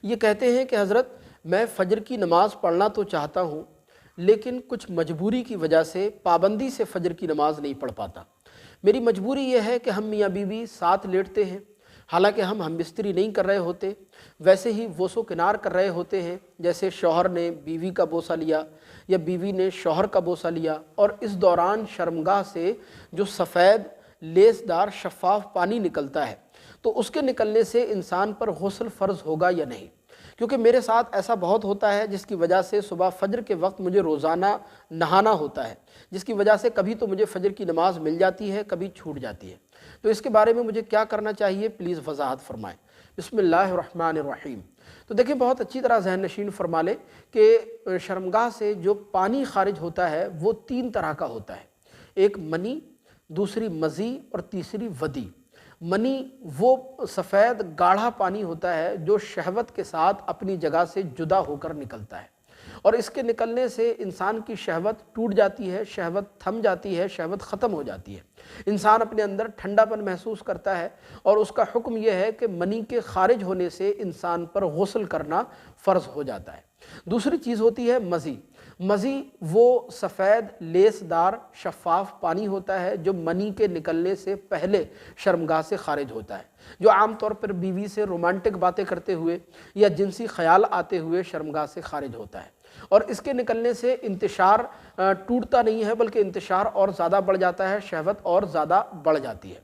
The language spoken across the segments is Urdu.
یہ کہتے ہیں کہ حضرت میں فجر کی نماز پڑھنا تو چاہتا ہوں لیکن کچھ مجبوری کی وجہ سے پابندی سے فجر کی نماز نہیں پڑھ پاتا۔ میری مجبوری یہ ہے کہ ہم میاں بیوی ساتھ لیٹتے ہیں، حالانکہ ہم بستری نہیں کر رہے ہوتے، ویسے ہی بوس و کنار کر رہے ہوتے ہیں، جیسے شوہر نے بیوی کا بوسہ لیا یا بیوی نے شوہر کا بوسہ لیا، اور اس دوران شرمگاہ سے جو سفید لیسدار شفاف پانی نکلتا ہے تو اس کے نکلنے سے انسان پر غسل فرض ہوگا یا نہیں؟ کیونکہ میرے ساتھ ایسا بہت ہوتا ہے جس کی وجہ سے صبح فجر کے وقت مجھے روزانہ نہانا ہوتا ہے، جس کی وجہ سے کبھی تو مجھے فجر کی نماز مل جاتی ہے، کبھی چھوٹ جاتی ہے۔ تو اس کے بارے میں مجھے کیا کرنا چاہیے، پلیز وضاحت فرمائیں۔ بسم اللہ الرحمن الرحیم۔ تو دیکھیں بہت اچھی طرح ذہن نشین فرما لیں کہ شرمگاہ سے جو پانی خارج ہوتا ہے وہ 3 طرح کا ہوتا ہے، ایک منی، دوسری مزی اور تیسری ودی۔ منی وہ سفید گاڑھا پانی ہوتا ہے جو شہوت کے ساتھ اپنی جگہ سے جدا ہو کر نکلتا ہے، اور اس کے نکلنے سے انسان کی شہوت ٹوٹ جاتی ہے، شہوت تھم جاتی ہے، شہوت ختم ہو جاتی ہے، انسان اپنے اندر ٹھنڈا پن محسوس کرتا ہے، اور اس کا حکم یہ ہے کہ منی کے خارج ہونے سے انسان پر غسل کرنا فرض ہو جاتا ہے۔ دوسری چیز ہوتی ہے مزی۔ مزی وہ سفید لیسدار شفاف پانی ہوتا ہے جو منی کے نکلنے سے پہلے شرمگاہ سے خارج ہوتا ہے، جو عام طور پر بیوی سے رومانٹک باتیں کرتے ہوئے یا جنسی خیال آتے ہوئے شرمگاہ سے خارج ہوتا ہے، اور اس کے نکلنے سے انتشار ٹوٹتا نہیں ہے بلکہ انتشار اور زیادہ بڑھ جاتا ہے، شہوت اور زیادہ بڑھ جاتی ہے۔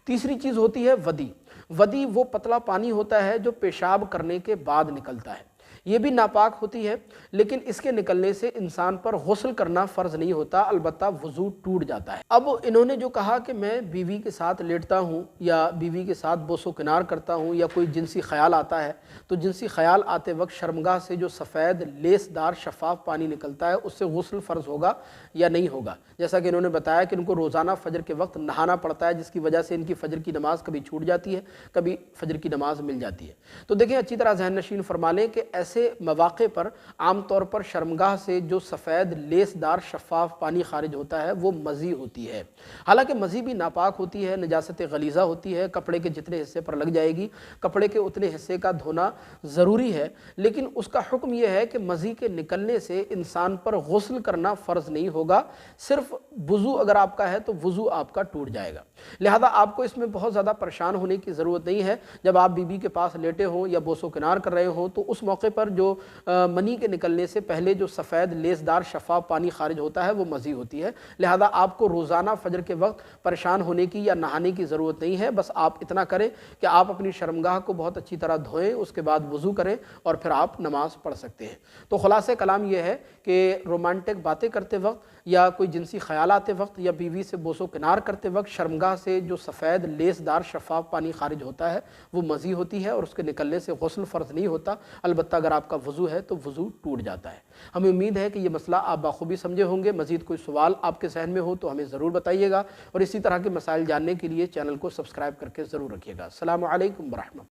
تیسری چیز ہوتی ہے ودی۔ ودی وہ پتلا پانی ہوتا ہے جو پیشاب کرنے کے بعد نکلتا ہے، یہ بھی ناپاک ہوتی ہے، لیکن اس کے نکلنے سے انسان پر غسل کرنا فرض نہیں ہوتا، البتہ وضو ٹوٹ جاتا ہے۔ اب انہوں نے جو کہا کہ میں بیوی کے ساتھ لیٹتا ہوں یا بیوی کے ساتھ بوس و کنار کرتا ہوں یا کوئی جنسی خیال آتا ہے، تو جنسی خیال آتے وقت شرمگاہ سے جو سفید لیسدار شفاف پانی نکلتا ہے اس سے غسل فرض ہوگا یا نہیں ہوگا؟ جیسا کہ انہوں نے بتایا کہ ان کو روزانہ فجر کے وقت نہانا پڑتا ہے، جس کی وجہ سے ان کی فجر کی نماز کبھی چھوٹ جاتی ہے، کبھی فجر کی نماز مل جاتی ہے۔ تو دیکھیں اچھی طرح ذہن نشین فرما لیں کہ ایسے مواقع پر عام طور پر شرمگاہ سے جو سفید لیسدار شفاف پانی خارج ہوتا ہے وہ مزی ہوتی ہے، حالانکہ مزی بھی ناپاک ہوتی ہے، نجاست غلیظہ ہوتی ہے، کپڑے کے جتنے حصے پر لگ جائے گی کپڑے کے اتنے حصے کا دھونا ضروری ہے، لیکن اس کا حکم یہ ہے کہ مزی کے نکلنے سے انسان پر غسل کرنا فرض نہیں ہوگا، صرف وضو اگر آپ کا ہے تو وضو آپ کا ٹوٹ جائے گا۔ لہذا آپ کو اس میں بہت زیادہ پریشان ہونے کی ضرورت نہیں ہے۔ جب آپ بیوی کے پاس لیٹے ہوں یا بوس و کنار کر رہے ہوں تو اس موقع پر جو منی کے نکلنے سے پہلے جو سفید لیسدار شفاف پانی خارج ہوتا ہے وہ مزی ہوتی ہے، لہذا آپ کو روزانہ فجر کے وقت پریشان ہونے کی یا نہانے کی ضرورت نہیں ہے۔ بس آپ اتنا کریں کہ آپ اپنی شرمگاہ کو بہت اچھی طرح دھوئیں، اس کے بعد وضو کریں اور پھر آپ نماز پڑھ سکتے ہیں۔ تو خلاصہ کلام یہ ہے کہ رومانٹک باتیں کرتے وقت یا کوئی جنسی خیال آتے وقت یا بیوی سے بوس و کنار کرتے وقت شرمگاہ سے جو سفید لیسدار شفاف پانی خارج ہوتا ہے وہ مزی ہوتی ہے، اور اس کے نکلنے سے غسل فرض نہیں ہوتا، البتہ اگر آپ کا وضو ہے تو وضو ٹوٹ جاتا ہے۔ ہمیں امید ہے کہ یہ مسئلہ آپ بخوبی سمجھے ہوں گے۔ مزید کوئی سوال آپ کے ذہن میں ہو تو ہمیں ضرور بتائیے گا، اور اسی طرح کے مسائل جاننے کے لیے چینل کو سبسکرائب کر کے ضرور رکھیے گا۔ السلام علیکم ورحمۃ اللہ۔